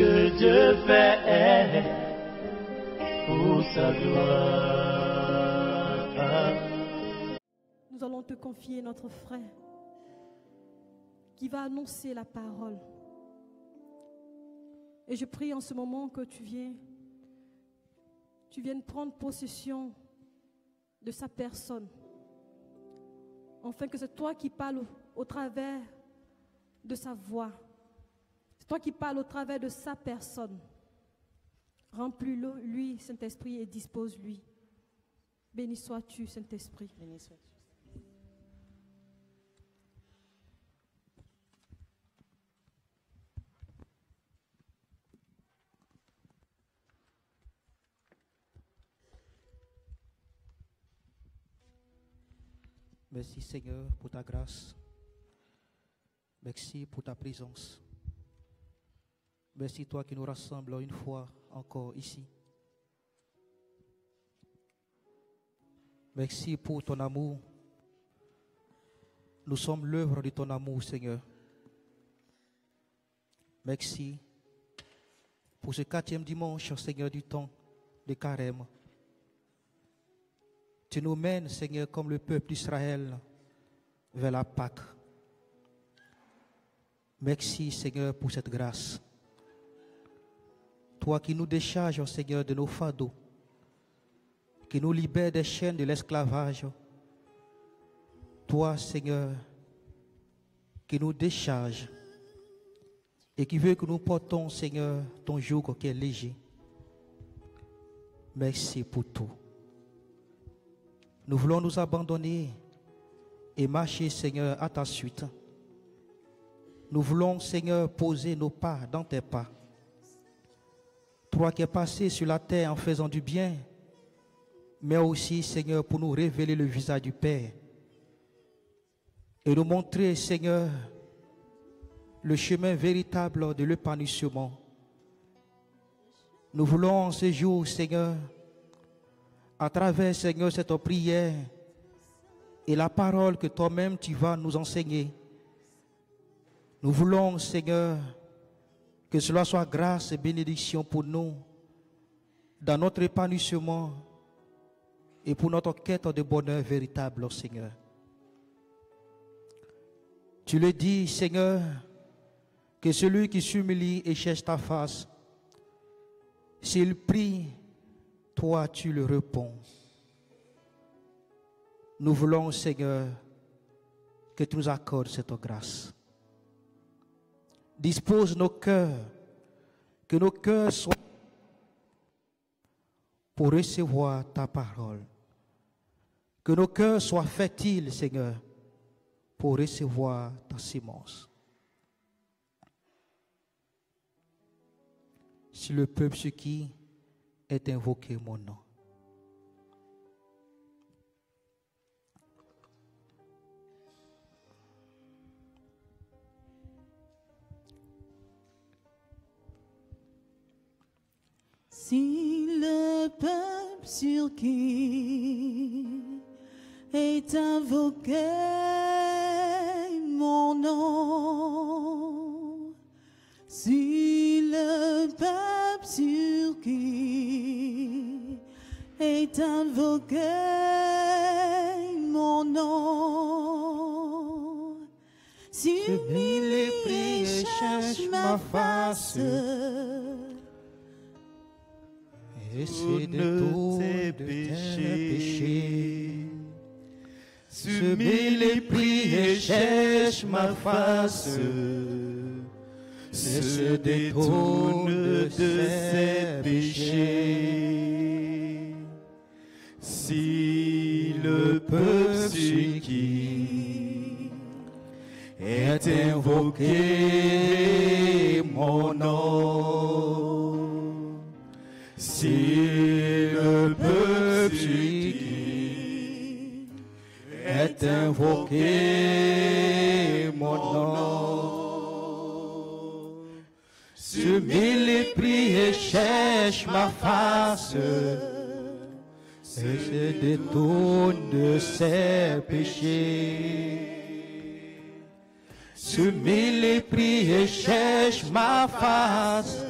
que Dieu fait pour sa gloire. Nous allons te confier notre frère qui va annoncer la parole. Et je prie en ce moment que tu viennes prendre possession de sa personne, afin que c'est toi qui parles au travers de sa voix. C'est toi qui parles au travers de sa personne. Remplis-le, lui, Saint-Esprit, et dispose-lui. Béni sois-tu, Saint-Esprit. Béni sois-tu. Merci Seigneur pour ta grâce. Merci pour ta présence. Merci toi qui nous rassembles une fois encore ici. Merci pour ton amour. Nous sommes l'œuvre de ton amour, Seigneur. Merci pour ce 4e dimanche, Seigneur, du temps de carême. Tu nous mènes, Seigneur, comme le peuple d'Israël vers la Pâque. Merci, Seigneur, pour cette grâce. Toi qui nous décharges, Seigneur, de nos fardeaux, qui nous libères des chaînes de l'esclavage. Toi, Seigneur, qui nous décharges et qui veut que nous portons, Seigneur, ton joug qui est léger. Merci pour tout. Nous voulons nous abandonner et marcher, Seigneur, à ta suite. Nous voulons, Seigneur, poser nos pas dans tes pas. Toi qui es passé sur la terre en faisant du bien, mais aussi, Seigneur, pour nous révéler le visage du Père et nous montrer, Seigneur, le chemin véritable de l'épanouissement. Nous voulons en ce jour, Seigneur, à travers, Seigneur, cette prière et la parole que toi-même tu vas nous enseigner. Nous voulons, Seigneur, que cela soit grâce et bénédiction pour nous, dans notre épanouissement et pour notre quête de bonheur véritable, Seigneur. Tu le dis, Seigneur, que celui qui s'humilie et cherche ta face, s'il prie, toi, tu le réponds. Nous voulons, Seigneur, que tu nous accordes cette grâce. Dispose nos cœurs, que nos cœurs soient pour recevoir ta parole. Que nos cœurs soient fertiles, Seigneur, pour recevoir ta sémence. Si le peuple ce qui est invoqué mon nom. Si le peuple sur qui est invoqué mon nom, si le peuple sur qui est invoqué mon nom, si mille et prie cherche ma face, et c'est de tous tes péchés. Se mille et prie et cherche ma face, se détourne de ses péchés. Si le peuple sur qui est invoqué mon nom, si le peuple sur qui est invoqué mon nom, se mille et prie et cherche ma face, se détourne de ses péchés. Se mille et prie et cherche ma face,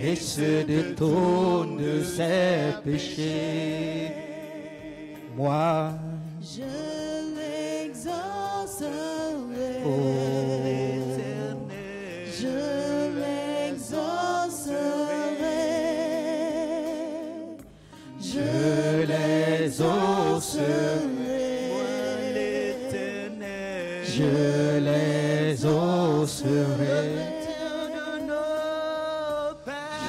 et se détourne de ses péchés. Moi, je l'exaucerai. oh, Je l'exaucerai. Je l'exaucerai. je les osserai.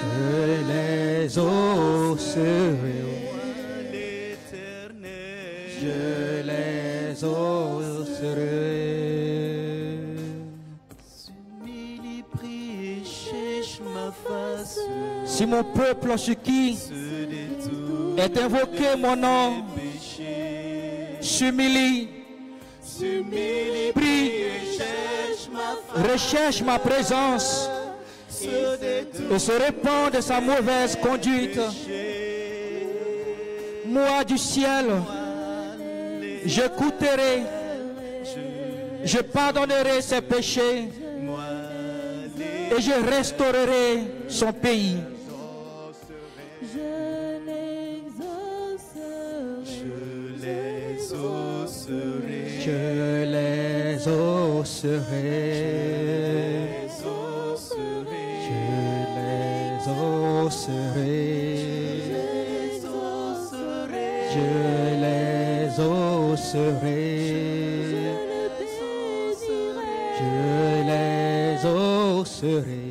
Je les osserai. Je les osserai. Si mon peuple sur qui est invoqué mon nom s'humilie, prie, recherche ma présence et se répand de sa mauvaise conduite, moi du ciel, j'écouterai, je pardonnerai ses péchés et je restaurerai son pays. Je les osserai. Je les osserai. Je les osserai. Je les osserai.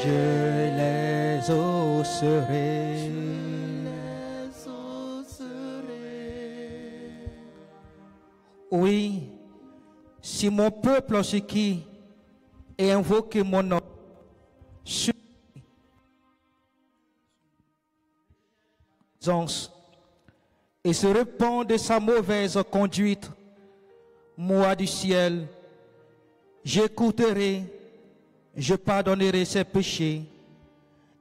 Je les osserai. Oui, si mon peuple sur qui est invoqué mon nom, et se repent de sa mauvaise conduite, moi du ciel, j'écouterai, je pardonnerai ses péchés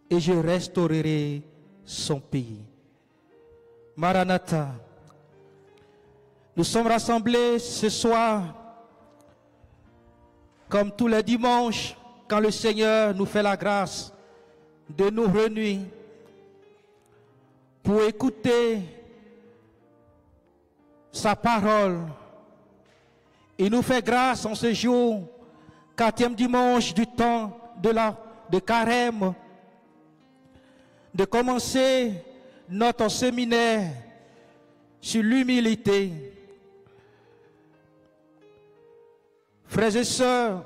et je restaurerai son pays. Maranatha. Nous sommes rassemblés ce soir, comme tous les dimanches, quand le Seigneur nous fait la grâce de nous réunir pour écouter sa parole. Il nous fait grâce en ce jour, 4e dimanche du temps de Carême, de commencer notre séminaire sur l'humilité. Frères et sœurs,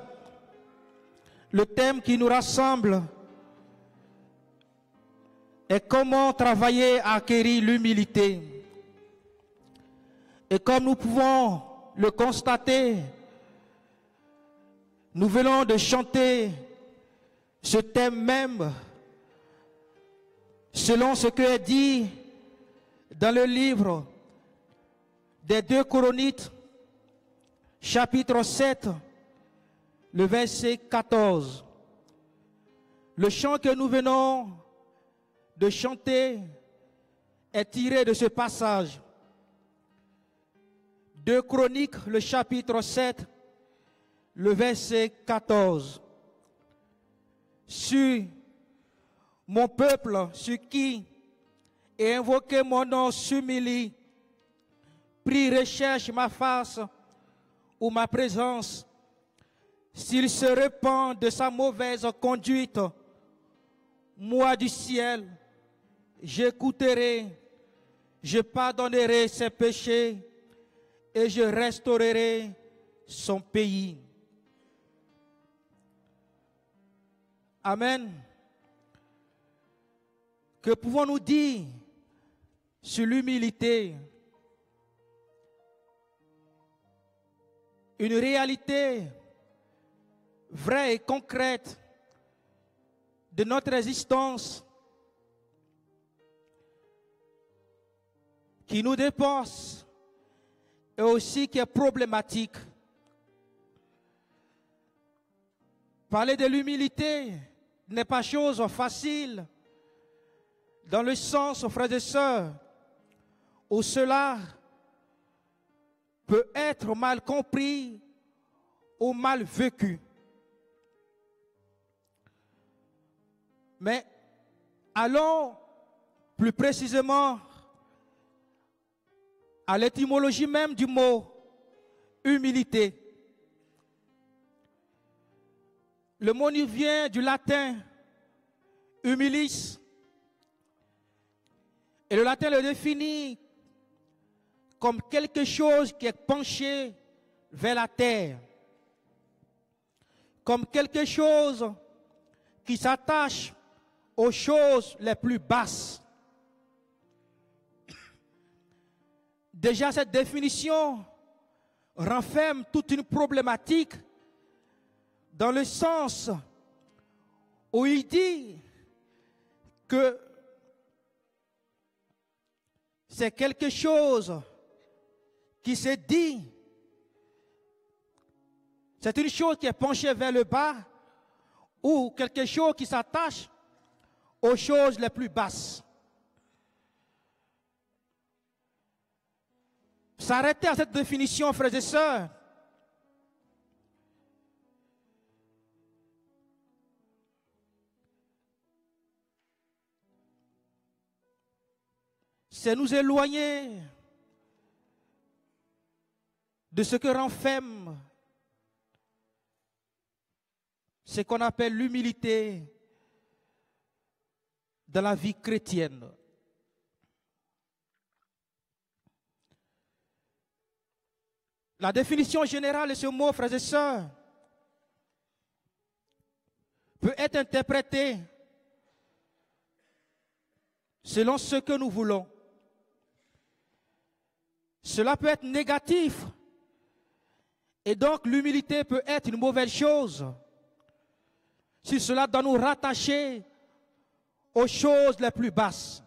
le thème qui nous rassemble est comment travailler à acquérir l'humilité. Et comme nous pouvons le constater, nous venons de chanter ce thème même selon ce que est dit dans le livre des 2 Chroniques, chapitre 7, le verset 14. Le chant que nous venons de chanter est tiré de ce passage. 2 Chroniques, le chapitre 7, le verset 14. Sur mon peuple, sur qui est invoqué mon nom, s'humilie, prie, recherche ma face ou ma présence, s'il se repent de sa mauvaise conduite, moi du ciel, j'écouterai, je pardonnerai ses péchés et je restaurerai son pays. Amen. Que pouvons-nous dire sur l'humilité? Une réalité vraie et concrète de notre existence qui nous dépasse et aussi qui est problématique. Parler de l'humilité n'est pas chose facile dans le sens, frères et sœurs, où cela peut être mal compris ou mal vécu. Mais allons plus précisément à l'étymologie même du mot humilité. Le mot vient du latin humilis. Et le latin le définit comme quelque chose qui est penché vers la terre, comme quelque chose qui s'attache aux choses les plus basses. Déjà, cette définition renferme toute une problématique dans le sens où il dit que c'est quelque chose qui se dit, c'est une chose qui est penchée vers le bas ou quelque chose qui s'attache aux choses les plus basses. S'arrêter à cette définition, frères et sœurs, c'est nous éloigner de ce que renferme ce qu'on appelle l'humilité dans la vie chrétienne. La définition générale de ce mot, frères et sœurs, peut être interprétée selon ce que nous voulons. Cela peut être négatif, et donc l'humilité peut être une mauvaise chose si cela doit nous rattacher aux choses les plus basses.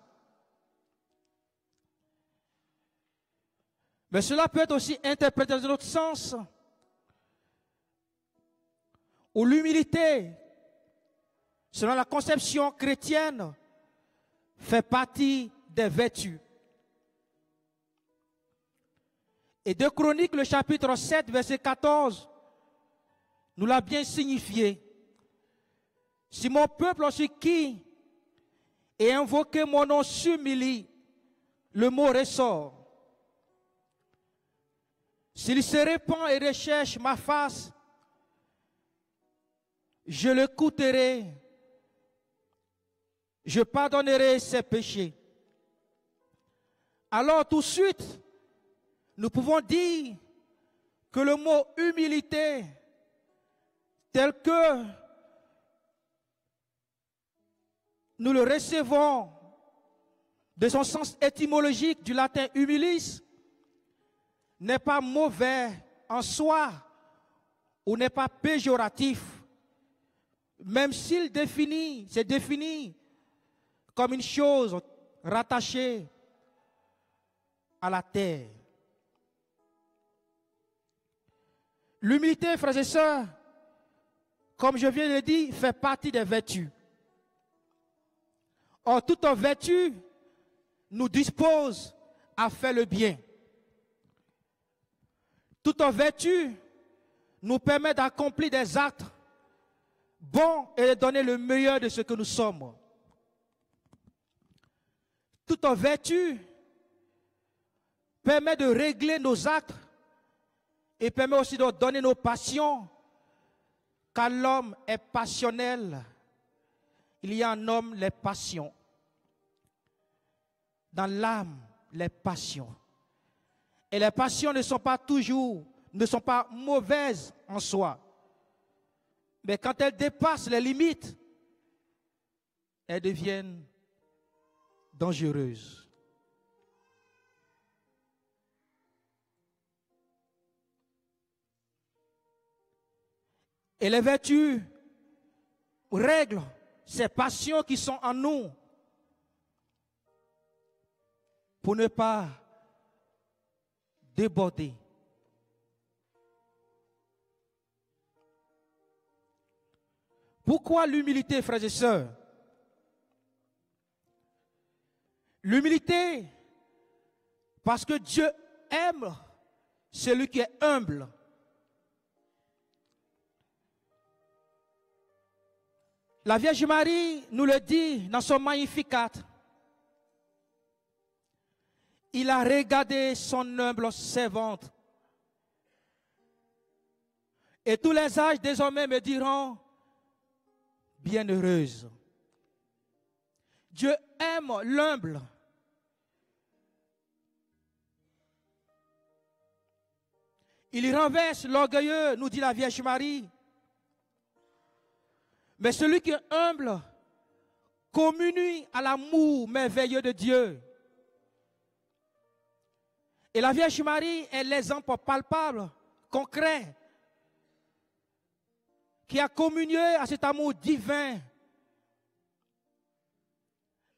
Mais cela peut être aussi interprété dans un autre sens, où l'humilité, selon la conception chrétienne, fait partie des vertus. Et 2 Chroniques, le chapitre 7, verset 14, nous l'a bien signifié. Si mon peuple sur qui est invoqué mon nom s'humilie, le mot ressort. S'il se répand et recherche ma face, je l'écouterai, je pardonnerai ses péchés. Alors tout de suite, nous pouvons dire que le mot humilité, tel que nous le recevons de son sens étymologique du latin humilis, n'est pas mauvais en soi ou n'est pas péjoratif, même s'il s'est défini comme une chose rattachée à la terre. L'humilité, frères et sœurs, comme je viens de le dire, fait partie des vertus. Or, toute vertu nous dispose à faire le bien. Toute vertu nous permet d'accomplir des actes bons et de donner le meilleur de ce que nous sommes. Toute vertu permet de régler nos actes et permet aussi de donner nos passions, car l'homme est passionnel. Il y a en homme les passions. Dans l'âme, les passions. Et les passions ne sont pas mauvaises en soi. Mais quand elles dépassent les limites, elles deviennent dangereuses. Et les vertus règlent ces passions qui sont en nous pour ne pas déborder. Pourquoi l'humilité, frères et sœurs? L'humilité, parce que Dieu aime celui qui est humble. La Vierge Marie nous le dit dans son Magnificat. Il a regardé son humble servante. Et tous les âges désormais me diront, bienheureuse. Dieu aime l'humble. Il renverse l'orgueilleux, nous dit la Vierge Marie. Mais celui qui est humble communie à l'amour merveilleux de Dieu. Et la Vierge Marie est l'exemple palpable, concret, qui a communié à cet amour divin.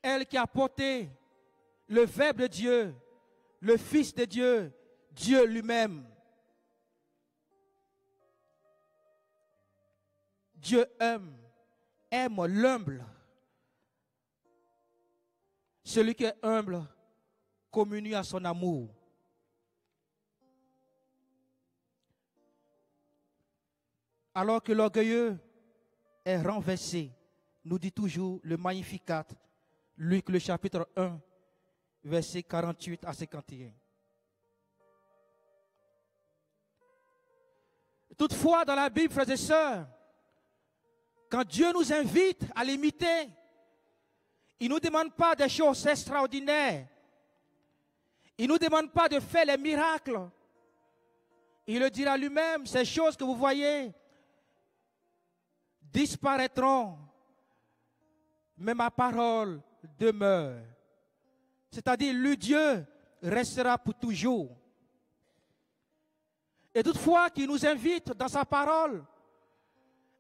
Elle qui a porté le Verbe de Dieu, le Fils de Dieu, Dieu lui-même. Dieu aime l'humble. Celui qui est humble communie à son amour. Alors que l'orgueilleux est renversé, nous dit toujours le Magnificat, Luc le chapitre 1, versets 48 à 51. Toutefois, dans la Bible, frères et sœurs, quand Dieu nous invite à l'imiter, il ne nous demande pas des choses extraordinaires. Il ne nous demande pas de faire les miracles. Il le dira lui-même, ces choses que vous voyez disparaîtront, mais ma parole demeure. C'est-à-dire, le Dieu restera pour toujours. Et toutefois, qu'il nous invite dans sa parole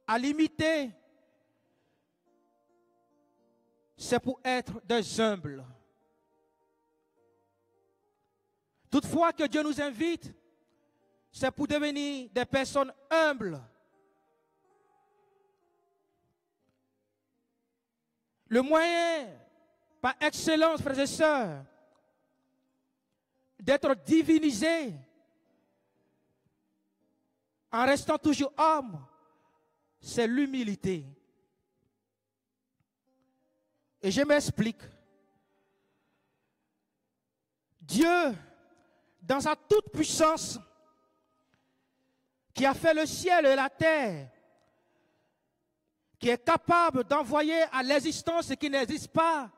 à l'imiter, c'est pour être des humbles. Toutefois que Dieu nous invite, c'est pour devenir des personnes humbles. Le moyen, par excellence, frères et sœurs, d'être divinisé en restant toujours homme, c'est l'humilité. Et je m'explique. Dieu, dans sa toute puissance, qui a fait le ciel et la terre, qui est capable d'envoyer à l'existence ce qui n'existe pas,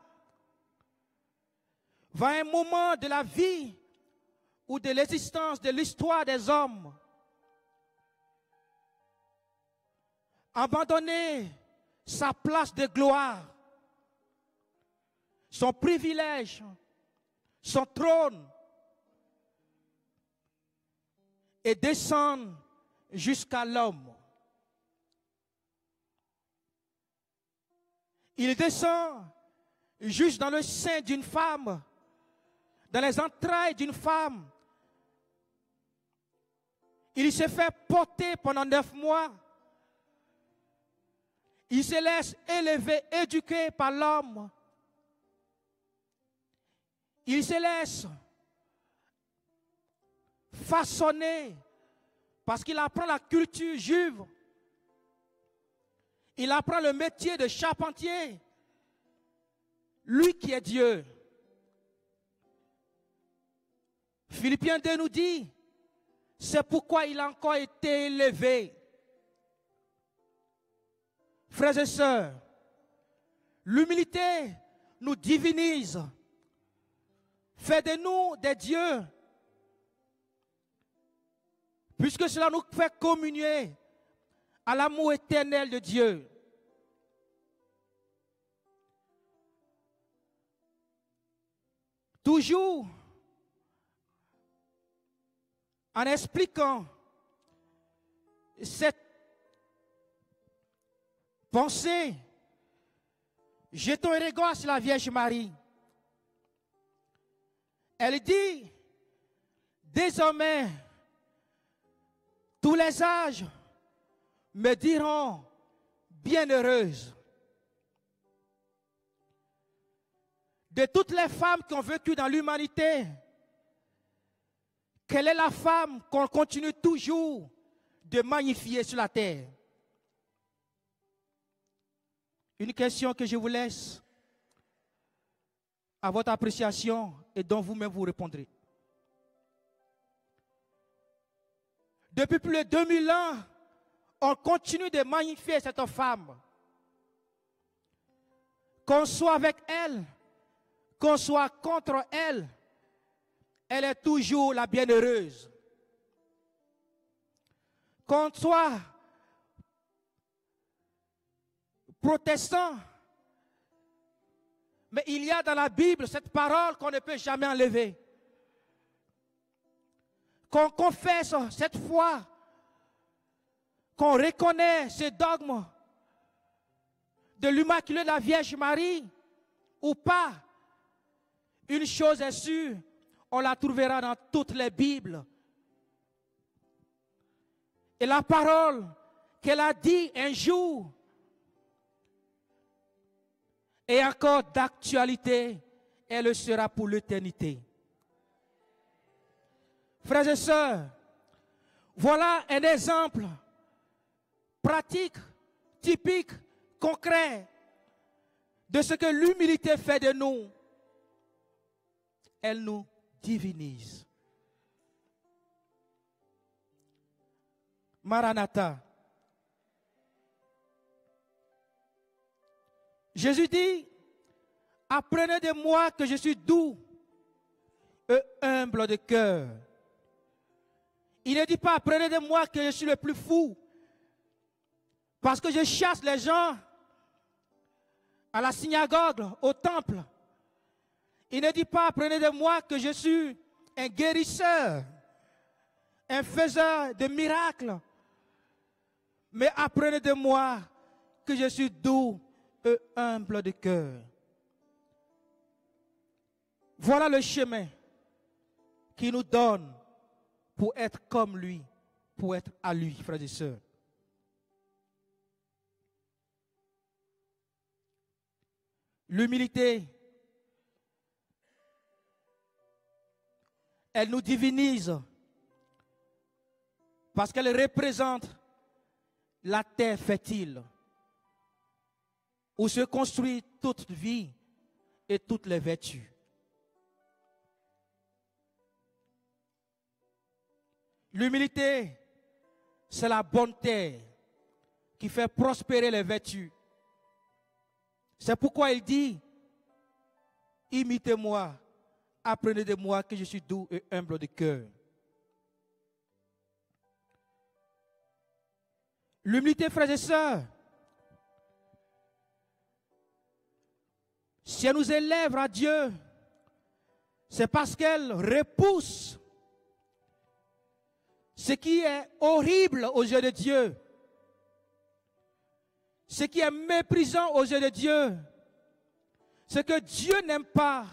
va un moment de la vie ou de l'existence, de l'histoire des hommes, abandonner sa place de gloire, son privilège, son trône, et descendre jusqu'à l'homme. Il descend juste dans le sein d'une femme, dans les entrailles d'une femme. Il se fait porter pendant 9 mois. Il se laisse élever, éduquer par l'homme. Il se laisse façonner parce qu'il apprend la culture juive. Il apprend le métier de charpentier. Lui qui est Dieu. Philippiens 2 nous dit, c'est pourquoi il a encore été élevé. Frères et sœurs, l'humilité nous divinise. Fait de nous des dieux. Puisque cela nous fait communier à l'amour éternel de Dieu. Toujours en expliquant cette pensée, jetons un regard sur la Vierge Marie. Elle dit, désormais, tous les âges me diront bienheureuse. De toutes les femmes qui ont vécu dans l'humanité, quelle est la femme qu'on continue toujours de magnifier sur la terre? Une question que je vous laisse à votre appréciation et dont vous-même vous répondrez. Depuis plus de 2000 ans, on continue de magnifier cette femme. Qu'on soit avec elle, qu'on soit contre elle, elle est toujours la bienheureuse. Qu'on soit protestant, mais il y a dans la Bible cette parole qu'on ne peut jamais enlever. Qu'on confesse cette foi, qu'on reconnaît ce dogme de l'Immaculée de la Vierge Marie ou pas, une chose est sûre, on la trouvera dans toutes les Bibles. Et la parole qu'elle a dit un jour est encore d'actualité, elle le sera pour l'éternité. Frères et sœurs, voilà un exemple pratique, typique, concret de ce que l'humilité fait de nous. Elle nous divinise. Maranatha. Jésus dit, apprenez de moi que je suis doux et humble de cœur. Il ne dit pas, apprenez de moi que je suis le plus fou, parce que je chasse les gens à la synagogue, au temple. Il ne dit pas, apprenez de moi que je suis un guérisseur, un faiseur de miracles. Mais apprenez de moi que je suis doux et humble de cœur. Voilà le chemin qui nous donne pour être comme lui, pour être à lui, frères et sœurs. L'humilité, elle nous divinise parce qu'elle représente la terre fertile où se construit toute vie et toutes les vertus. L'humilité, c'est la bonne terre qui fait prospérer les vertus. C'est pourquoi il dit, imitez-moi, apprenez de moi que je suis doux et humble de cœur. L'humilité, frères et sœurs, si elle nous élève à Dieu, c'est parce qu'elle repousse ce qui est horrible aux yeux de Dieu, ce qui est méprisant aux yeux de Dieu, ce que Dieu n'aime pas.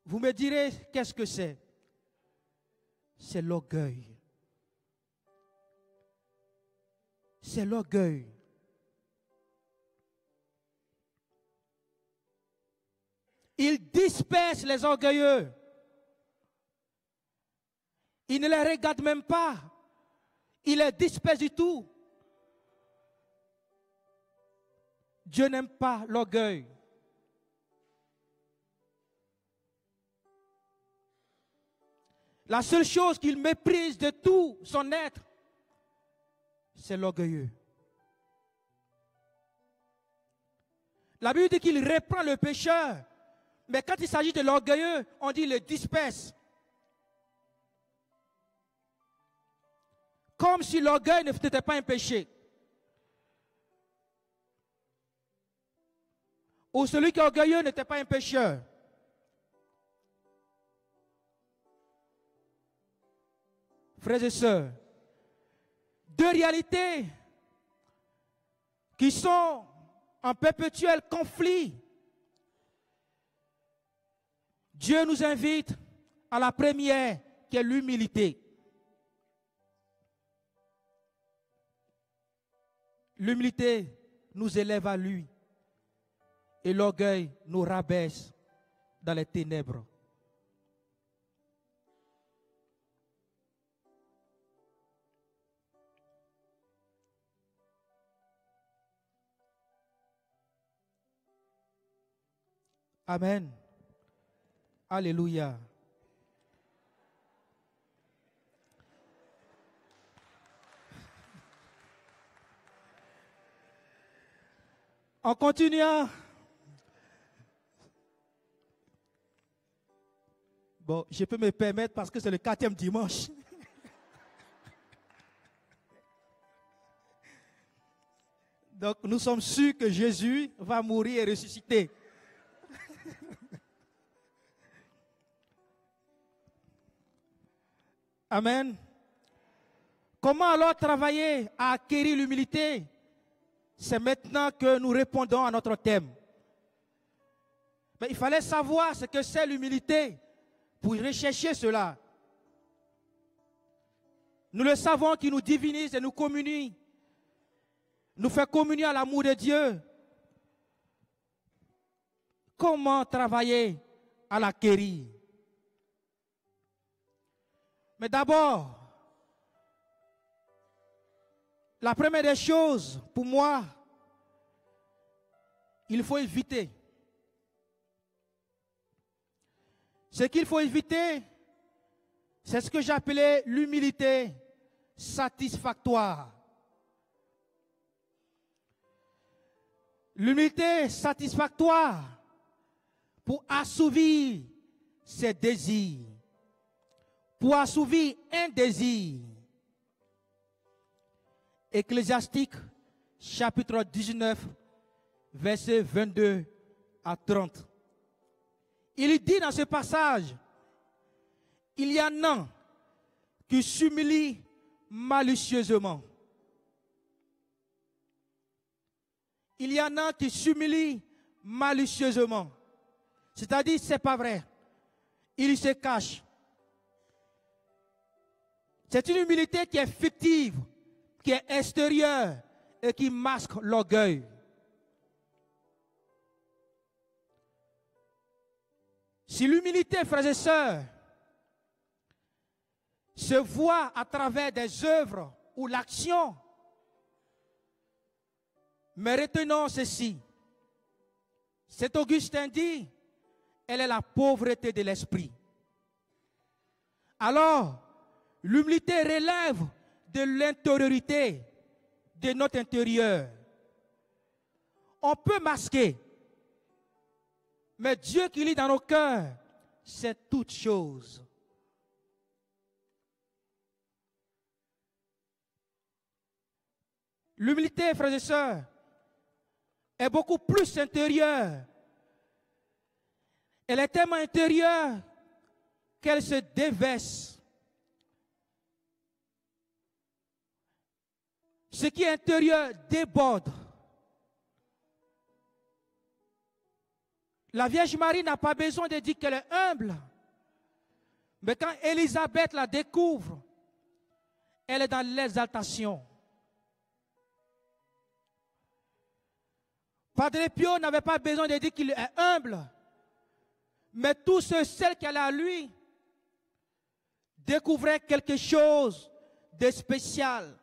Vous me direz, qu'est-ce que c'est? C'est l'orgueil. C'est l'orgueil. Il disperse les orgueilleux. Il ne les regarde même pas. Il les disperse du tout. Dieu n'aime pas l'orgueil. La seule chose qu'il méprise de tout son être, c'est l'orgueilleux. La Bible dit qu'il reprend le pécheur, mais quand il s'agit de l'orgueilleux, on dit il le disperse. Comme si l'orgueil n'était pas un péché. Ou celui qui est orgueilleux n'était pas un pécheur. Frères et sœurs, deux réalités qui sont en perpétuel conflit. Dieu nous invite à la première, qui est l'humilité. L'humilité nous élève à lui et l'orgueil nous rabaisse dans les ténèbres. Amen. Alléluia. En continuant. Bon, je peux me permettre parce que c'est le 4e dimanche. Donc, nous sommes sûrs que Jésus va mourir et ressusciter. Amen. Comment alors travailler à acquérir l'humilité? C'est maintenant que nous répondons à notre thème. Mais il fallait savoir ce que c'est l'humilité pour rechercher cela. Nous le savons qui nous divinise et nous communie, nous fait communier à l'amour de Dieu. Comment travailler à l'acquérir? Mais d'abord, la première des choses, pour moi, il faut éviter. Ce qu'il faut éviter, c'est ce que j'appelais l'humilité satisfactoire. L'humilité satisfactoire pour assouvir ses désirs, pour assouvir un désir. Ecclésiastique, chapitre 19, versets 22 à 30. Il dit dans ce passage, il y en a qui s'humilient malicieusement. Il y en a qui s'humilient malicieusement. C'est-à-dire, ce n'est pas vrai. Ils se cachent. C'est une humilité qui est fictive, qui est extérieure et qui masque l'orgueil. Si l'humilité, frères et sœurs, se voit à travers des œuvres ou l'action, mais retenons ceci. Saint Augustin dit, elle est la pauvreté de l'esprit. Alors, l'humilité relève de l'intériorité, de notre intérieur. On peut masquer, mais Dieu qui lit dans nos cœurs, c'est toute chose. L'humilité, frères et sœurs, est beaucoup plus intérieure. Elle est tellement intérieure qu'elle se déverse. Ce qui est intérieur déborde. La Vierge Marie n'a pas besoin de dire qu'elle est humble. Mais quand Élisabeth la découvre, elle est dans l'exaltation. Padre Pio n'avait pas besoin de dire qu'il est humble. Mais tous ceux qui allaient à lui découvraient quelque chose de spécial.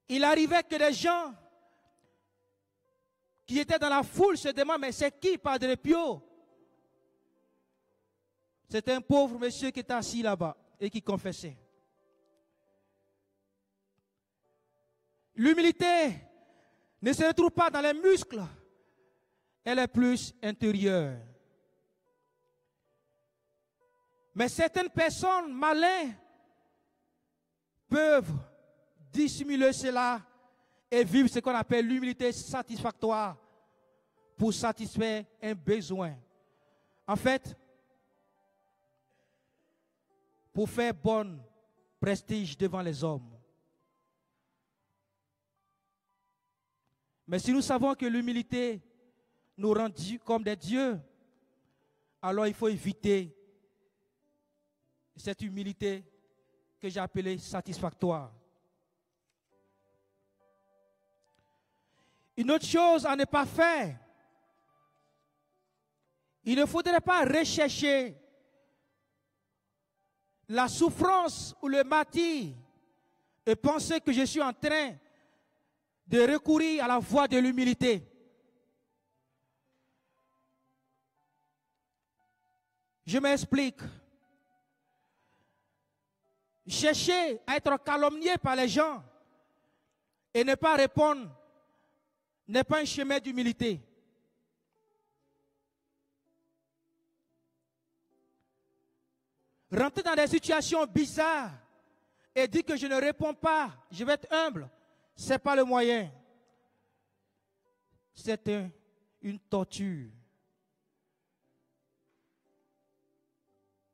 Il arrivait que des gens qui étaient dans la foule se demandent, mais c'est qui Padre Pio? C'était un pauvre monsieur qui était assis là-bas et qui confessait. L'humilité ne se retrouve pas dans les muscles, elle est plus intérieure. Mais certaines personnes malines peuvent dissimuler cela et vivre ce qu'on appelle l'humilité satisfactoire pour satisfaire un besoin. En fait, pour faire bon prestige devant les hommes. Mais si nous savons que l'humilité nous rend comme des dieux, alors il faut éviter cette humilité que j'ai appelée satisfactoire. Une autre chose à ne pas faire, il ne faudrait pas rechercher la souffrance ou le martyre et penser que je suis en train de recourir à la voie de l'humilité. Je m'explique. Chercher à être calomnié par les gens et ne pas répondre n'est pas un chemin d'humilité. Rentrer dans des situations bizarres et dire que je ne réponds pas, je vais être humble, ce n'est pas le moyen. C'est une torture.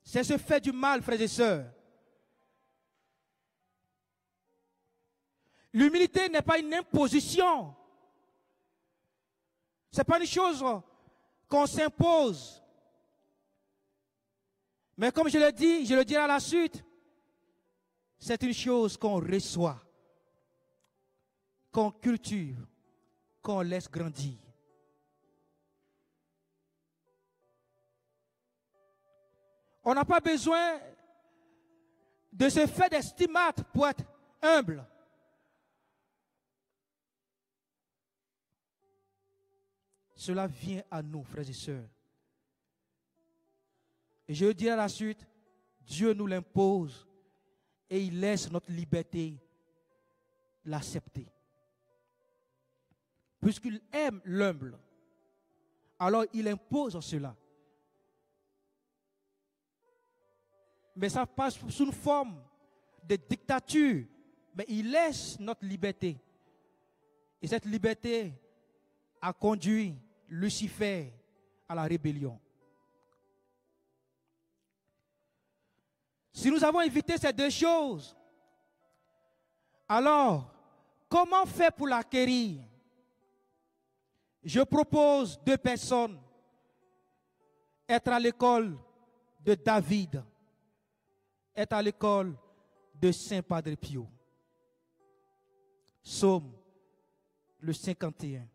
C'est se faire du mal, frères et sœurs. L'humilité n'est pas une imposition. Ce n'est pas une chose qu'on s'impose. Mais comme je le dis, je le dirai à la suite, c'est une chose qu'on reçoit, qu'on cultive, qu'on laisse grandir. On n'a pas besoin de se faire des stimates pour être humble. Cela vient à nous, frères et sœurs. Et je dirai à la suite, Dieu nous l'impose et il laisse notre liberté l'accepter. Puisqu'il aime l'humble, alors il impose cela. Mais ça passe sous une forme de dictature. Mais il laisse notre liberté. Et cette liberté a conduit Lucifer à la rébellion. Si nous avons évité ces deux choses, alors comment faire pour l'acquérir? Je propose deux personnes. Être à l'école de David, être à l'école de Saint Padre Pio. Psaume le 51.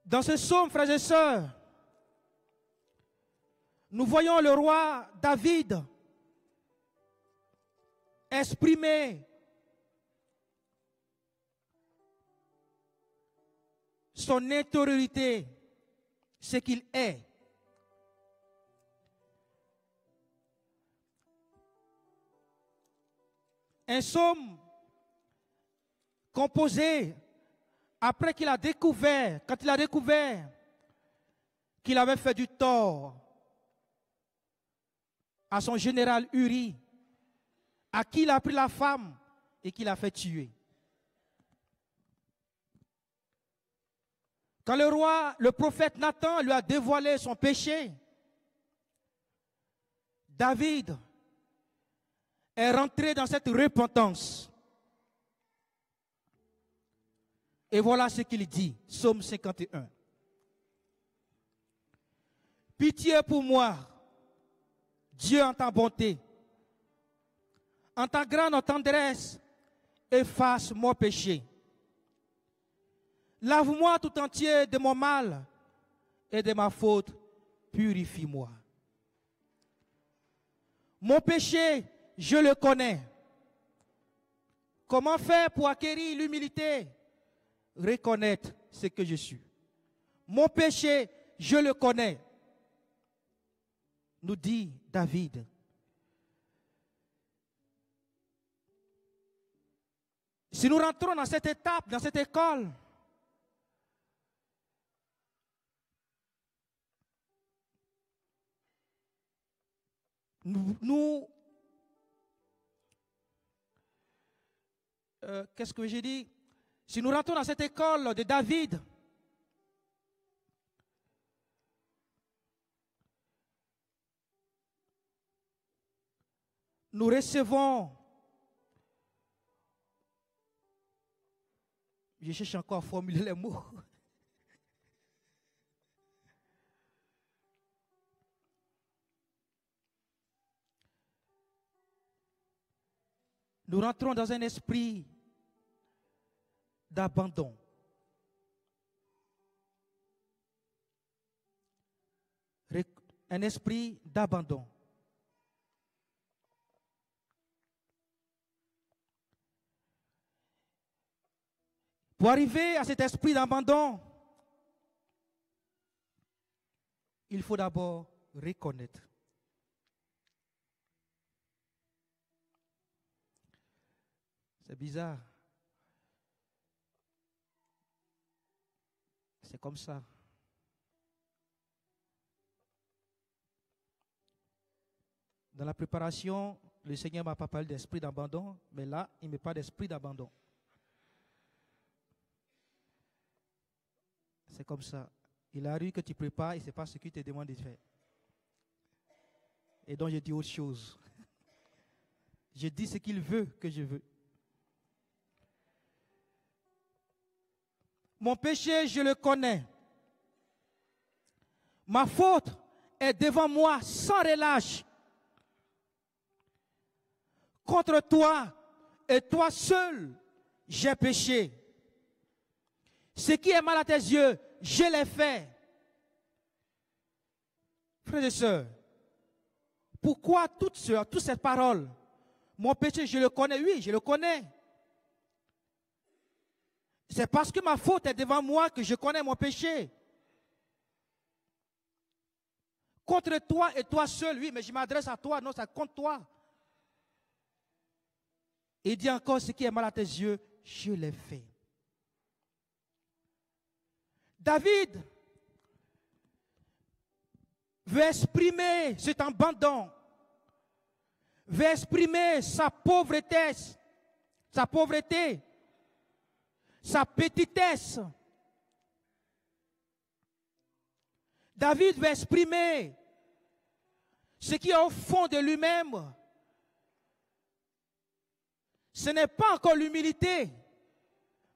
Dans ce psaume, frères et sœurs, nous voyons le roi David exprimer son intériorité, ce qu'il est. Un psaume composé après qu'il a découvert, quand il a découvert qu'il avait fait du tort à son général Uri, à qui il a pris la femme et qu'il a fait tuer. Quand le roi, le prophète Nathan lui a dévoilé son péché, David est rentré dans cette repentance. Et voilà ce qu'il dit, Psaume 51. Pitié pour moi, Dieu en ta bonté, en ta grande tendresse, efface mon péché. Lave-moi tout entier de mon mal et de ma faute, purifie-moi. Mon péché, je le connais. Comment faire pour acquérir l'humilité? Reconnaître ce que je suis. Mon péché, je le connais. Nous dit David. Si nous rentrons dans cette étape, dans cette école, qu'est-ce que j'ai dit? Si nous rentrons dans cette école de David, nous recevons, je cherche encore à formuler les mots. Nous rentrons dans un esprit d'abandon. Un esprit d'abandon. Pour arriver à cet esprit d'abandon, il faut d'abord reconnaître. C'est bizarre. C'est comme ça. Dans la préparation, le Seigneur m'a pas parlé d'esprit d'abandon, mais là, il ne met pas d'esprit d'abandon. C'est comme ça. Il arrive que tu prépares et ce n'est pas ce qu'il te demande de faire. Et donc je dis autre chose. Je dis ce qu'il veut que je veux. Mon péché, je le connais. Ma faute est devant moi sans relâche. Contre toi et toi seul, j'ai péché. Ce qui est mal à tes yeux, je l'ai fait. Frères et sœurs, pourquoi toute cette parole? Mon péché, je le connais, oui, je le connais. C'est parce que ma faute est devant moi que je connais mon péché. Contre toi et toi seul, oui, mais je m'adresse à toi, non, c'est contre toi. Il dit encore, ce qui est mal à tes yeux, je l'ai fait. David veut exprimer cet abandon, veut exprimer sa pauvreté, sa petitesse. David veut exprimer ce qui est au fond de lui-même. Ce n'est pas encore l'humilité,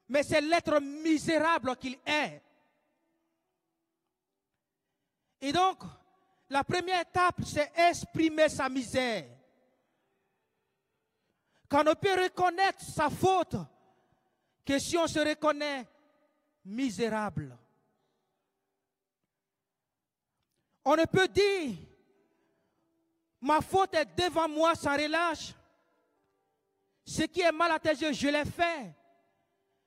mais c'est l'être misérable qu'il est. Et donc, la première étape, c'est exprimer sa misère. Quand on peut reconnaître sa faute, que si on se reconnaît misérable. On ne peut dire, ma faute est devant moi sans relâche. Ce qui est mal à tes yeux, je l'ai fait.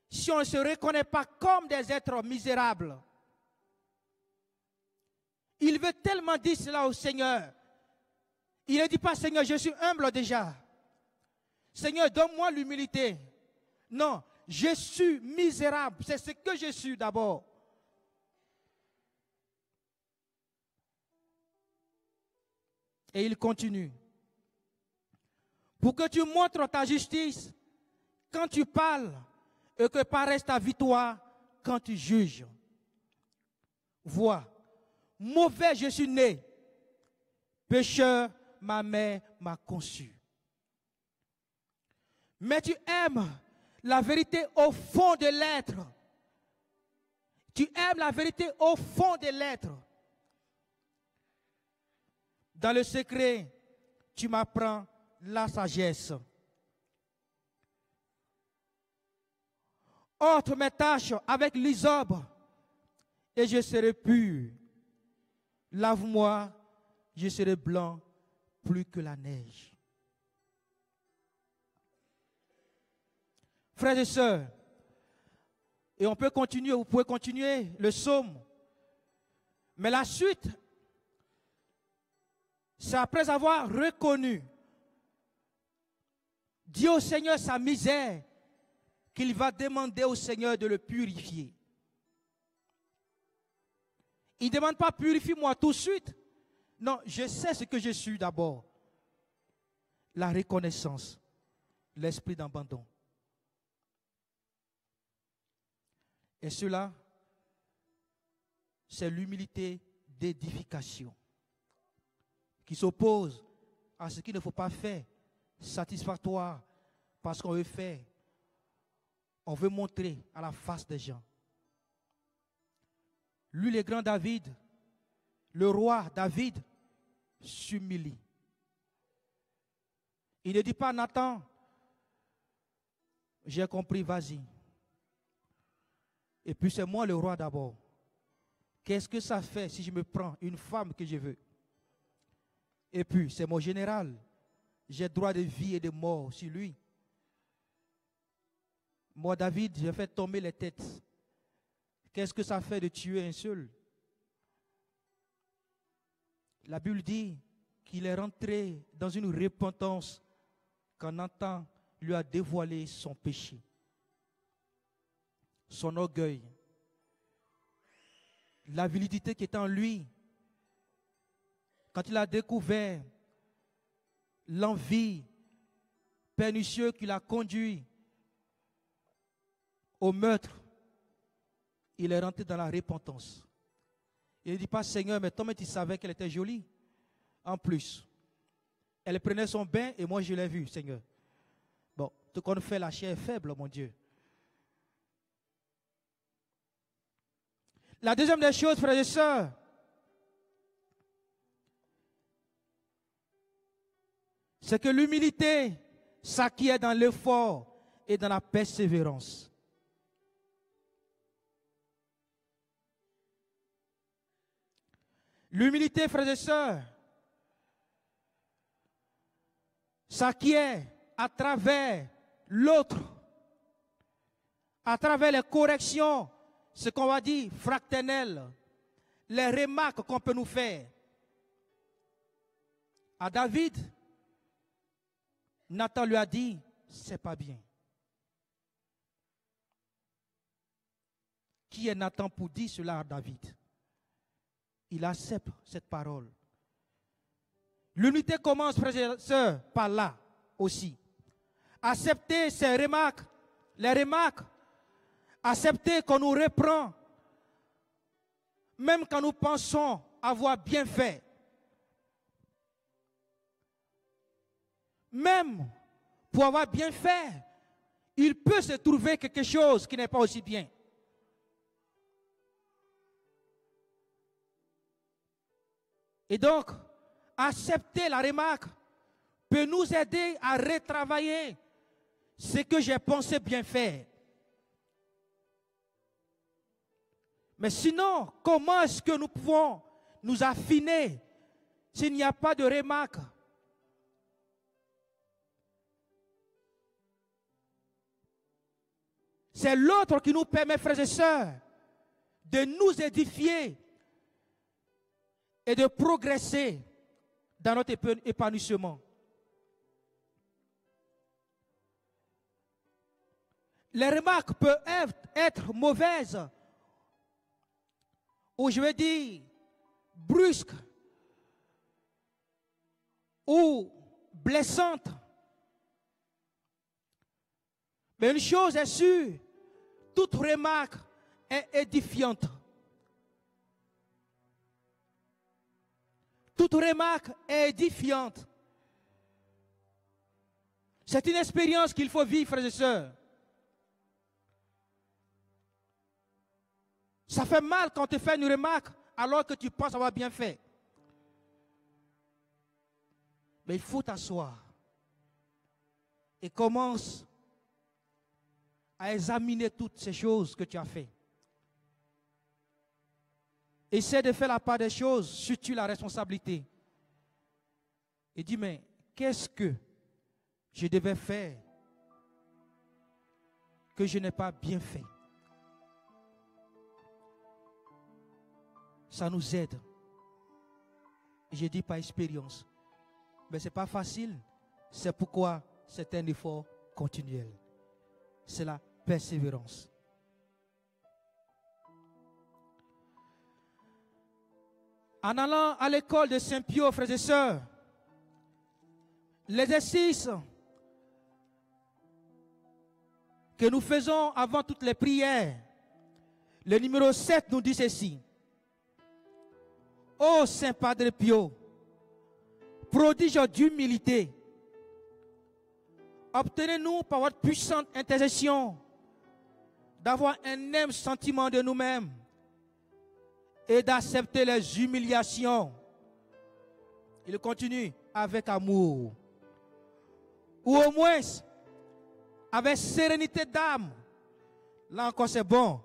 Si on ne se reconnaît pas comme des êtres misérables. Il veut tellement dire cela au Seigneur. Il ne dit pas, Seigneur, je suis humble déjà. Seigneur, donne-moi l'humilité. Non, je suis misérable. C'est ce que je suis d'abord. Et il continue. Pour que tu montres ta justice quand tu parles et que paraisse ta victoire quand tu juges. Vois, mauvais je suis né, pécheur ma mère m'a conçu. Mais tu aimes la vérité au fond de l'être. Tu aimes la vérité au fond de l'être. Dans le secret, tu m'apprends la sagesse. Ôte mes taches avec l'hysope et je serai pur. Lave-moi, je serai blanc plus que la neige. Frères et sœurs, et on peut continuer, vous pouvez continuer le psaume. Mais la suite, c'est après avoir reconnu, dit au Seigneur sa misère, qu'il va demander au Seigneur de le purifier. Il ne demande pas purifie-moi tout de suite. Non, je sais ce que je suis d'abord. La reconnaissance, l'esprit d'abandon. Et cela, c'est l'humilité d'édification qui s'oppose à ce qu'il ne faut pas faire, satisfactoire, parce qu'on veut faire, on veut montrer à la face des gens. Lui, le grand David, le roi David, s'humilie. Il ne dit pas, Nathan, j'ai compris, vas-y. Et puis c'est moi le roi d'abord. Qu'est-ce que ça fait si je me prends une femme que je veux? Et puis c'est mon général. J'ai droit de vie et de mort sur lui. Moi, David, j'ai fait tomber les têtes. Qu'est-ce que ça fait de tuer un seul? La Bible dit qu'il est rentré dans une repentance quand Nathan lui a dévoilé son péché, son orgueil, l'avidité qui était en lui. Quand il a découvert l'envie pernicieuse qui l'a conduit au meurtre, il est rentré dans la repentance. Il ne dit pas, Seigneur, mais toi-même tu savais qu'elle était jolie. En plus, elle prenait son bain et moi je l'ai vue, Seigneur. Bon, tout qu'on fait, la chair est faible, mon Dieu. La deuxième des choses, frères et sœurs, c'est que l'humilité s'acquiert dans l'effort et dans la persévérance. L'humilité, frères et sœurs, s'acquiert à travers l'autre, à travers les corrections, ce qu'on va dire fraternelles, les remarques qu'on peut nous faire. À David, Nathan lui a dit, c'est pas bien. Qui est Nathan pour dire cela à David? Il accepte cette parole. L'unité commence, frères et sœurs, par là aussi. Accepter ces remarques, les remarques. Accepter qu'on nous reprend, même quand nous pensons avoir bien fait. Même pour avoir bien fait, il peut se trouver quelque chose qui n'est pas aussi bien. Et donc, accepter la remarque peut nous aider à retravailler ce que j'ai pensé bien faire. Mais sinon, comment est-ce que nous pouvons nous affiner s'il n'y a pas de remarque? C'est l'autre qui nous permet, frères et sœurs, de nous édifier et de progresser dans notre épanouissement. Les remarques peuvent être mauvaises, ou je vais dire brusques, ou blessantes. Mais une chose est sûre, toute remarque est édifiante. Toute remarque est édifiante. C'est une expérience qu'il faut vivre, frères et sœurs. Ça fait mal quand on te fait une remarque alors que tu penses avoir bien fait. Mais il faut t'asseoir et commence à examiner toutes ces choses que tu as fait. Essaie de faire la part des choses, surtout la responsabilité. Et dis, mais qu'est-ce que je devais faire que je n'ai pas bien fait? Ça nous aide. Je dis par expérience. Mais ce n'est pas facile. C'est pourquoi c'est un effort continuel. C'est la persévérance. En allant à l'école de Saint-Pio, frères et sœurs, l'exercice que nous faisons avant toutes les prières, le numéro 7 nous dit ceci. Ô Saint Padre Pio, prodige d'humilité, obtenez-nous par votre puissante intercession d'avoir un même sentiment de nous-mêmes et d'accepter les humiliations. Il continue avec amour, ou au moins avec sérénité d'âme. Là encore c'est bon,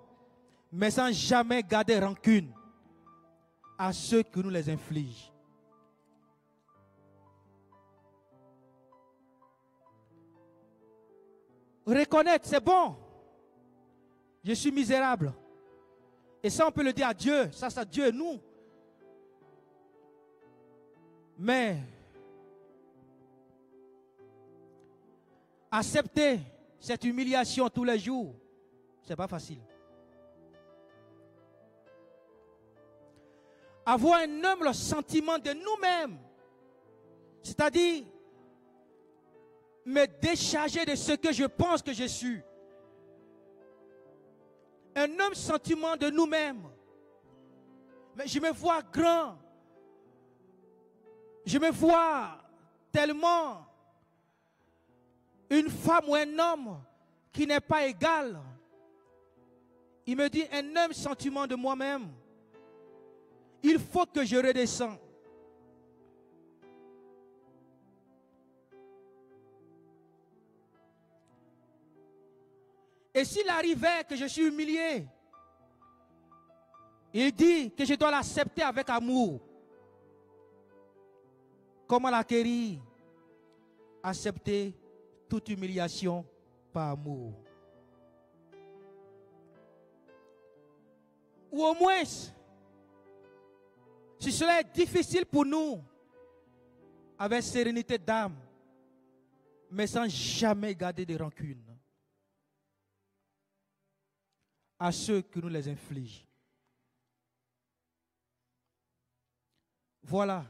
mais sans jamais garder rancune à ceux qui nous les infligent. Reconnaître, c'est bon. Je suis misérable. Et ça, on peut le dire à Dieu. Ça, c'est Dieu, nous. Mais accepter cette humiliation tous les jours, ce n'est pas facile. Avoir un humble sentiment de nous-mêmes, c'est-à-dire me décharger de ce que je pense que je suis. Un humble sentiment de nous-mêmes. Mais je me vois grand. Je me vois tellement une femme ou un homme qui n'est pas égal. Il me dit un humble sentiment de moi-même. Il faut que je redescende. Et s'il arrivait que je suis humilié, il dit que je dois l'accepter avec amour. Comment l'acquérir? Accepter toute humiliation par amour. Ou au moins, si cela est difficile pour nous, avec sérénité d'âme, mais sans jamais garder de rancune à ceux qui nous les infligent. Voilà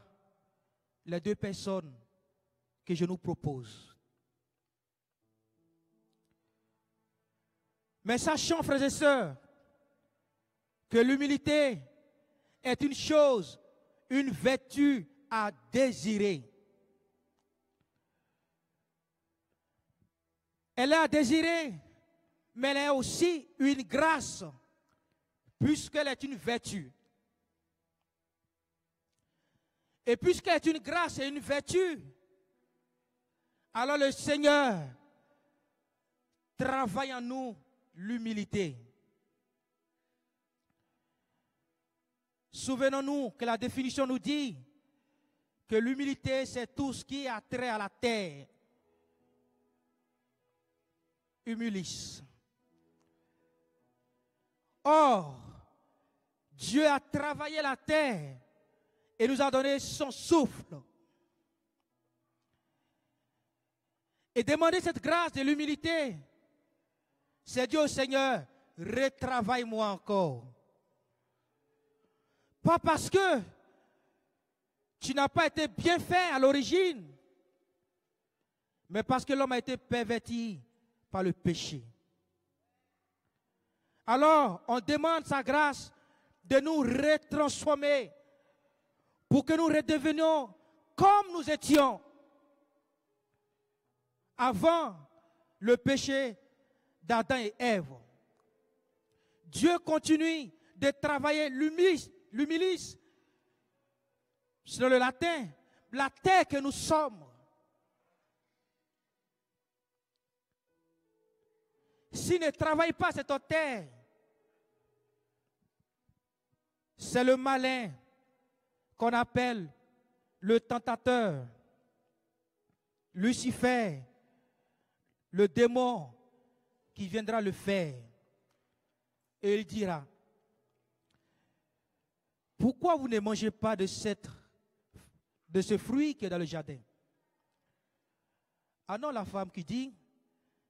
les deux personnes que je nous propose. Mais sachons, frères et sœurs, que l'humilité est une chose, une vertu à désirer. Elle est à désirer, mais elle est aussi une grâce, puisqu'elle est une vertu. Et puisqu'elle est une grâce et une vertu, alors le Seigneur travaille en nous l'humilité. Souvenons-nous que la définition nous dit que l'humilité, c'est tout ce qui a trait à la terre. Humilis. Or, Dieu a travaillé la terre et nous a donné son souffle. Et demander cette grâce de l'humilité, c'est dire au Seigneur, retravaille-moi encore. Pas parce que tu n'as pas été bien fait à l'origine, mais parce que l'homme a été perverti par le péché. Alors, on demande sa grâce de nous retransformer pour que nous redevenions comme nous étions avant le péché d'Adam et Ève. Dieu continue de travailler l'humilis, selon le latin, la terre que nous sommes. S'il ne travaille pas cette terre, c'est le malin qu'on appelle le tentateur, Lucifer, le démon qui viendra le faire. Et il dira, pourquoi vous ne mangez pas de ce fruit qui est dans le jardin? Ah non, la femme qui dit,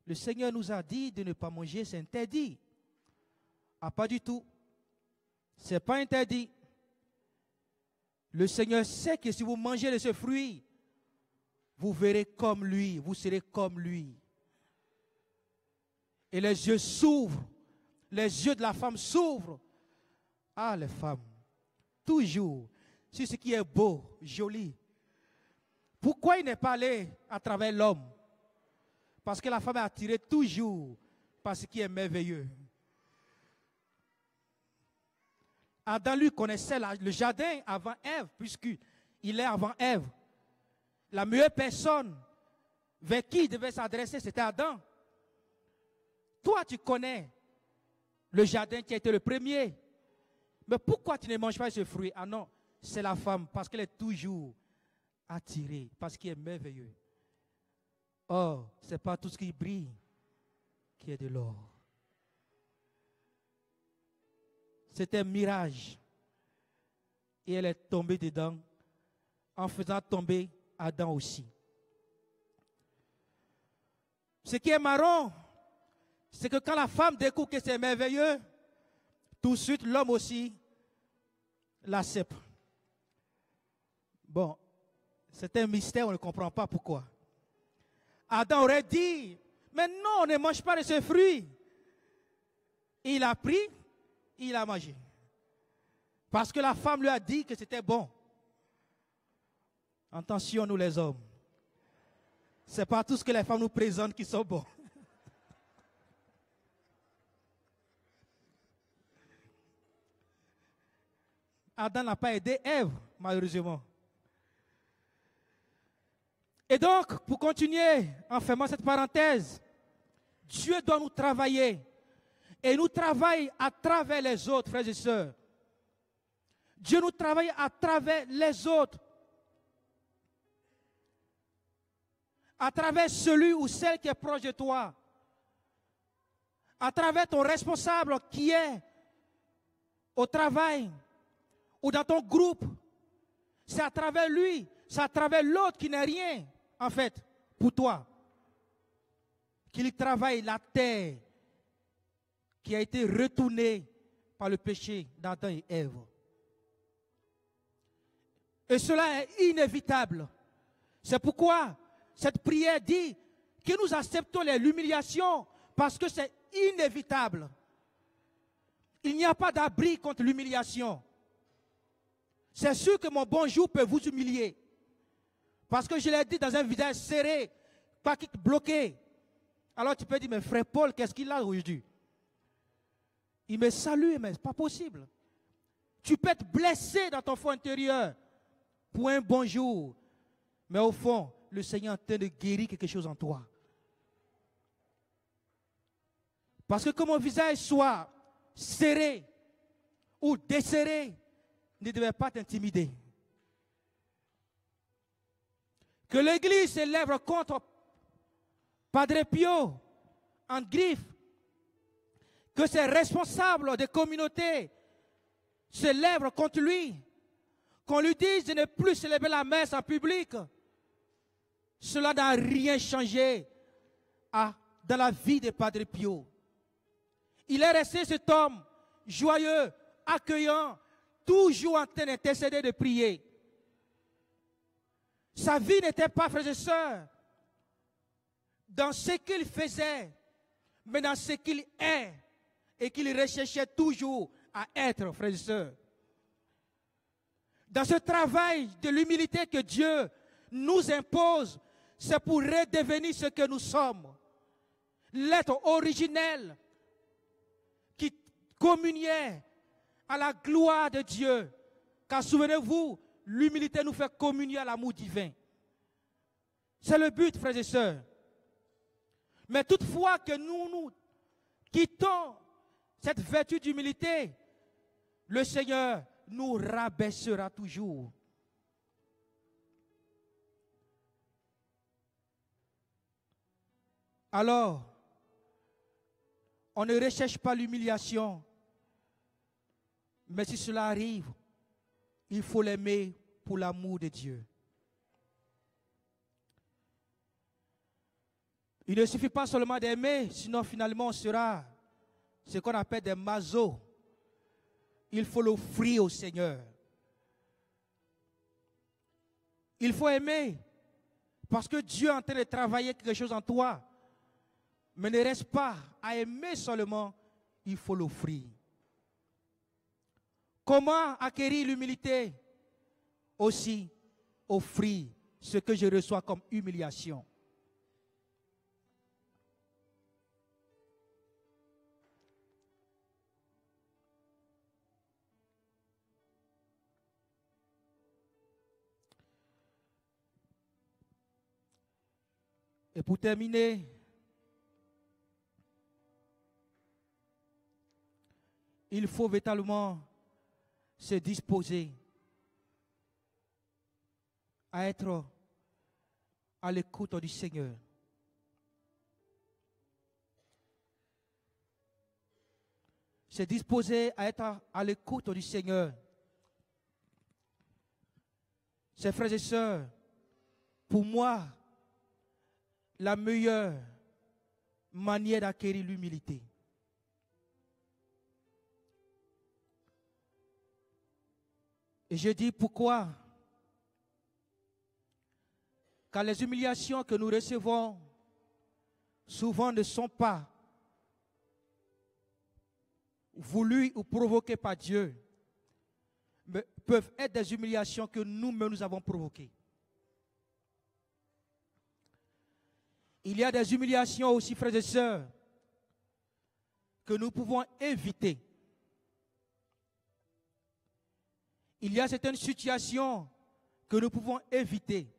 le Seigneur nous a dit de ne pas manger, c'est interdit. Ah, pas du tout. Ce n'est pas interdit. Le Seigneur sait que si vous mangez de ce fruit, vous verrez comme lui, vous serez comme lui. Et les yeux s'ouvrent, les yeux de la femme s'ouvrent. Ah, les femmes, toujours, sur ce qui est beau, joli. Pourquoi il n'est pas allé à travers l'homme? Parce que la femme est attirée toujours par ce qui est merveilleux. Adam lui connaissait le jardin avant Ève, puisqu'il est avant Ève. La meilleure personne vers qui il devait s'adresser, c'était Adam. Toi, tu connais le jardin qui a été le premier. Mais pourquoi tu ne manges pas ce fruit? Ah non, c'est la femme, parce qu'elle est toujours attirée, parce qu'il est merveilleux. Or, ce n'est pas tout ce qui brille qui est de l'or. C'était un mirage. Et elle est tombée dedans en faisant tomber Adam aussi. Ce qui est marrant, c'est que quand la femme découvre que c'est merveilleux, tout de suite l'homme aussi l'accepte. Bon, c'est un mystère, on ne comprend pas pourquoi. Adam aurait dit, mais non, on ne mange pas de ce fruit. Il a pris, il a mangé. Parce que la femme lui a dit que c'était bon. Attention, nous les hommes. Ce n'est pas tout ce que les femmes nous présentent qui sont bons. Adam n'a pas aidé Ève, malheureusement. Et donc, pour continuer, en fermant cette parenthèse, Dieu doit nous travailler. Et nous travaille à travers les autres, frères et sœurs. Dieu nous travaille à travers les autres. À travers celui ou celle qui est proche de toi. À travers ton responsable qui est au travail ou dans ton groupe. C'est à travers lui, c'est à travers l'autre qui n'est rien, en fait, pour toi. Qu'il travaille la terre qui a été retournée par le péché d'Adam et Ève. Et cela est inévitable. C'est pourquoi cette prière dit que nous acceptons l'humiliation parce que c'est inévitable. Il n'y a pas d'abri contre l'humiliation. C'est sûr que mon bonjour peut vous humilier. Parce que je l'ai dit dans un visage serré, pas bloqué. Alors tu peux dire, mais frère Paul, qu'est-ce qu'il a aujourd'hui? Il me salue, mais ce n'est pas possible. Tu peux être blessé dans ton fond intérieur pour un bonjour. Mais au fond, le Seigneur est en train de guérir quelque chose en toi. Parce que que mon visage soit serré ou desserré ne devait pas t'intimider. Que l'Église s'élève contre Padre Pio en griffe, que ses responsables des communautés se lèvent contre lui, qu'on lui dise de ne plus célébrer la messe en public. Cela n'a rien changé dans la vie de Padre Pio. Il est resté cet homme joyeux, accueillant, toujours en train d'intercéder, de prier. Sa vie n'était pas, frères et sœurs, dans ce qu'il faisait, mais dans ce qu'il est, et qu'il recherchait toujours à être, frères et sœurs. Dans ce travail de l'humilité que Dieu nous impose, c'est pour redevenir ce que nous sommes. L'être originel qui communiait à la gloire de Dieu. Car souvenez-vous, l'humilité nous fait communier à l'amour divin. C'est le but, frères et sœurs. Mais toutefois que nous quittons cette vertu d'humilité, le Seigneur nous rabaissera toujours. Alors, on ne recherche pas l'humiliation, mais si cela arrive, il faut l'aimer pour l'amour de Dieu. Il ne suffit pas seulement d'aimer, sinon finalement on sera ce qu'on appelle des masos. Il faut l'offrir au Seigneur. Il faut aimer, parce que Dieu est en train de travailler quelque chose en toi. Mais ne reste pas à aimer seulement, il faut l'offrir. Comment acquérir l'humilité? Aussi, offrir ce que je reçois comme humiliation. Et pour terminer, il faut véritablement se disposer à être à l'écoute du Seigneur. Se disposer à être à l'écoute du Seigneur. Chers frères et sœurs, pour moi, la meilleure manière d'acquérir l'humilité, et je dis pourquoi? Car les humiliations que nous recevons souvent ne sont pas voulues ou provoquées par Dieu, mais peuvent être des humiliations que nous-mêmes nous avons provoquées. Il y a des humiliations aussi, frères et sœurs, que nous pouvons éviter. Il y a certaines situations que nous pouvons éviter.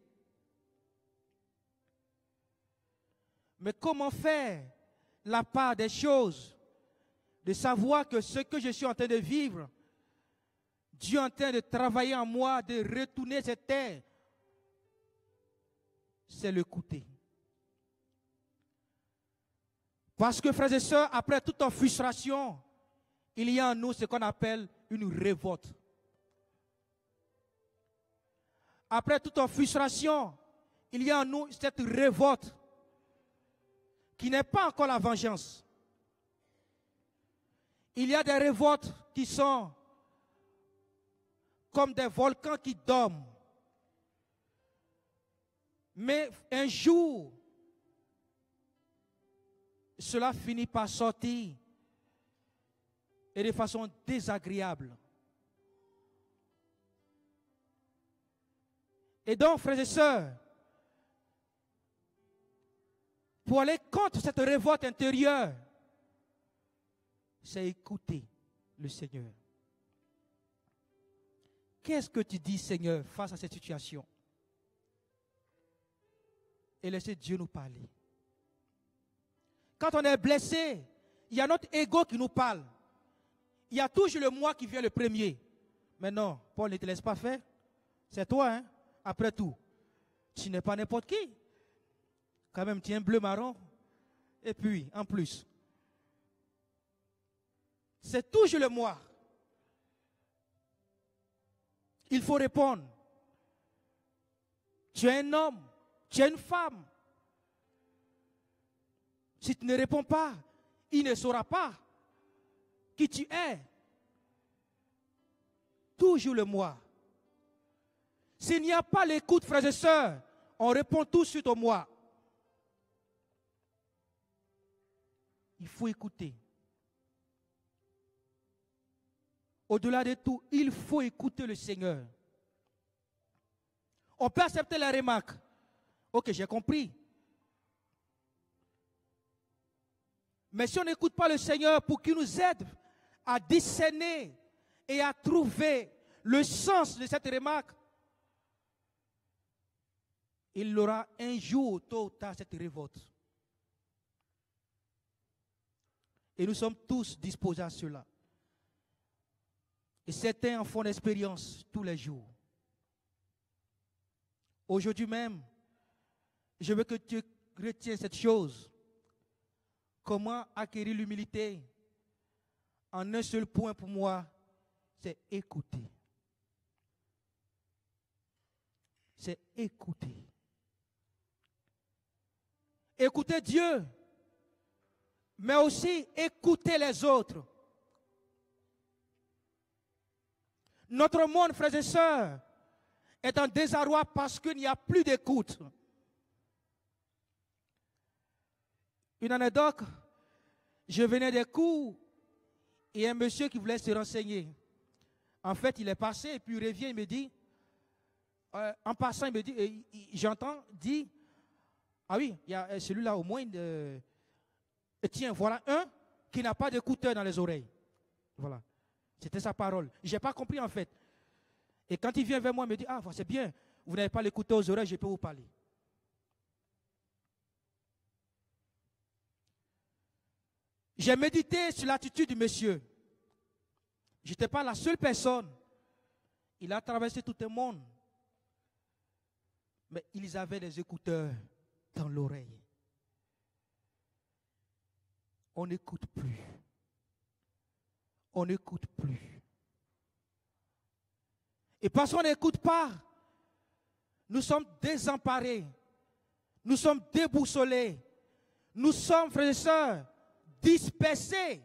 Mais comment faire la part des choses, de savoir que ce que je suis en train de vivre, Dieu est en train de travailler en moi, de retourner cette terre, c'est l'écouter. Parce que, frères et sœurs, après toute en frustration, il y a en nous ce qu'on appelle une révolte. Après toute en frustration, il y a en nous cette révolte qui n'est pas encore la vengeance. Il y a des révoltes qui sont comme des volcans qui dorment. Mais un jour, cela finit par sortir et de façon désagréable. Et donc, frères et sœurs, pour aller contre cette révolte intérieure, c'est écouter le Seigneur. Qu'est-ce que tu dis, Seigneur, face à cette situation? Et laissez Dieu nous parler. Quand on est blessé, il y a notre ego qui nous parle. Il y a toujours le moi qui vient le premier. Mais non, Paul ne te laisse pas faire. C'est toi, hein? Après tout. Tu n'es pas n'importe qui. Quand même, tu es un bleu marron. Et puis, en plus, c'est toujours le moi. Il faut répondre. Tu es un homme, tu es une femme. Si tu ne réponds pas, il ne saura pas qui tu es. Toujours le moi. S'il n'y a pas l'écoute, frères et sœurs, on répond tout de suite au moi. Il faut écouter. Au-delà de tout, il faut écouter le Seigneur. On peut accepter la remarque. Ok, j'ai compris. Mais si on n'écoute pas le Seigneur pour qu'il nous aide à discerner et à trouver le sens de cette remarque, il aura un jour, tôt ou tard, cette révolte. Et nous sommes tous disposés à cela. Et certains en font l'expérience tous les jours. Aujourd'hui même, je veux que tu retiennes cette chose. Comment acquérir l'humilité? En un seul point pour moi, c'est écouter. C'est écouter. Écouter Dieu, mais aussi écouter les autres. Notre monde, frères et sœurs, est en désarroi parce qu'il n'y a plus d'écoute. Une anecdote, je venais des cours et un monsieur qui voulait se renseigner. En fait, il est passé et puis il revient, il me dit, en passant, il me dit, j'entends, dit, ah oui, il y a celui-là au moins, tiens, voilà un qui n'a pas d'écouteur dans les oreilles. Voilà, c'était sa parole. Je n'ai pas compris en fait. Et quand il vient vers moi, il me dit, ah, c'est bien, vous n'avez pas l'écouteur aux oreilles, je peux vous parler. J'ai médité sur l'attitude du monsieur. Je n'étais pas la seule personne. Il a traversé tout le monde. Mais ils avaient des écouteurs dans l'oreille. On n'écoute plus. On n'écoute plus. Et parce qu'on n'écoute pas, Nous sommes désemparés. Nous sommes déboussolés. Nous sommes, frères et sœurs, dispersés.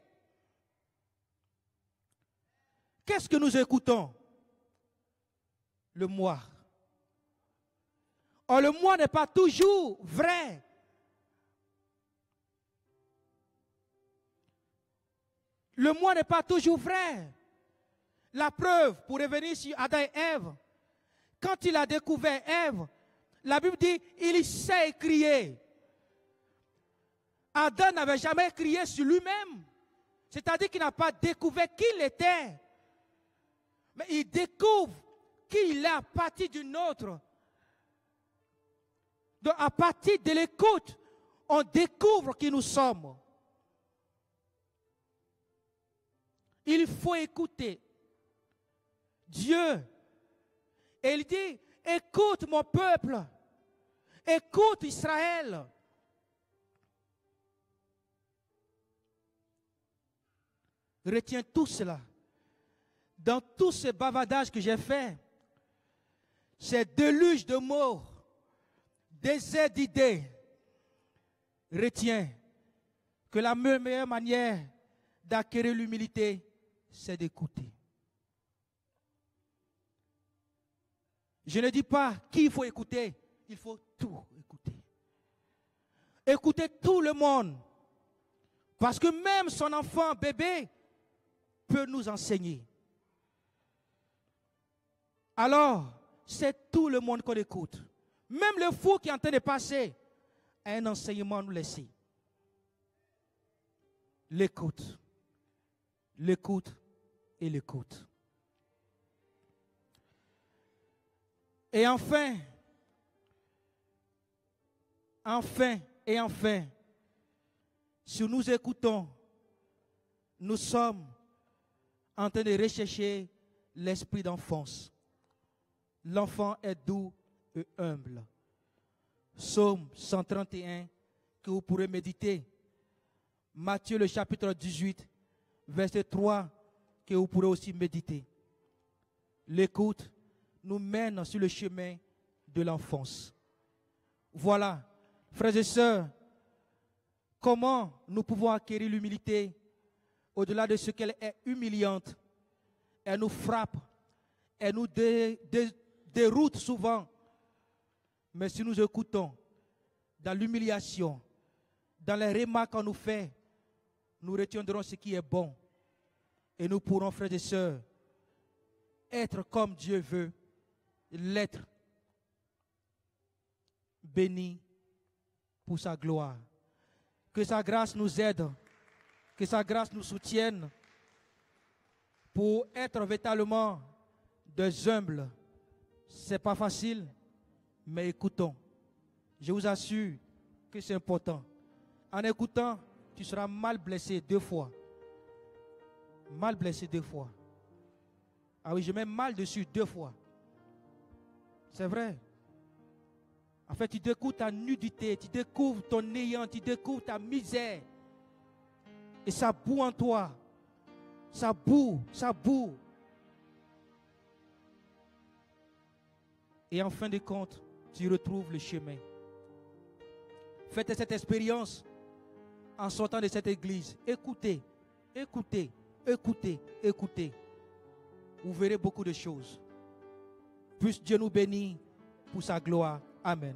Qu'est-ce que nous écoutons? Le moi. Or, le moi n'est pas toujours vrai. Le moi n'est pas toujours vrai. La preuve, pour revenir sur Adam et Ève, quand il a découvert Ève, la Bible dit, il sait crier. Adam n'avait jamais crié sur lui-même. C'est-à-dire qu'il n'a pas découvert qui il était. Mais il découvre qui il est à partir d'une autre. Donc à partir de l'écoute, on découvre qui nous sommes. Il faut écouter Dieu. Et il dit, écoute mon peuple, écoute Israël. Retiens tout cela. Dans tous ces bavardages que j'ai faits, ces déluges de mots, désert d'idées, retiens que la meilleure manière d'acquérir l'humilité, c'est d'écouter. Je ne dis pas qu'il faut écouter, il faut tout écouter. Écouter tout le monde. Parce que même son enfant, bébé, peut nous enseigner. Alors, c'est tout le monde qu'on écoute. Même le fou qui est en train de passer a un enseignement à nous laisser. L'écoute. L'écoute et l'écoute. Et enfin, si nous écoutons, nous sommes en train de rechercher l'esprit d'enfance. L'enfant est doux et humble. Psaume 131 que vous pourrez méditer. Matthieu le chapitre 18, verset 3 que vous pourrez aussi méditer. L'écoute nous mène sur le chemin de l'enfance. Voilà, frères et sœurs, comment nous pouvons acquérir l'humilité au-delà de ce qu'elle est humiliante. Elle nous frappe, elle nous déroute souvent. Mais si nous écoutons dans l'humiliation, dans les remarques qu'on nous fait, nous retiendrons ce qui est bon. Et nous pourrons, frères et sœurs, être comme Dieu veut l'être. Béni pour sa gloire. Que sa grâce nous aide, que sa grâce nous soutienne pour être véritablement des humbles. Ce n'est pas facile, mais écoutons. Je vous assure que c'est important. En écoutant, tu seras mal blessé 2 fois. Mal blessé 2 fois. Ah oui, je mets mal dessus 2 fois. C'est vrai. En fait, tu découvres ta nudité, tu découvres ton néant, tu découvres ta misère. Et ça boue en toi. Ça boue, ça boue. Et en fin de compte, tu retrouves le chemin. Faites cette expérience en sortant de cette église. Écoutez, écoutez, écoutez, écoutez. Vous verrez beaucoup de choses. Puisse Dieu nous bénir pour sa gloire. Amen.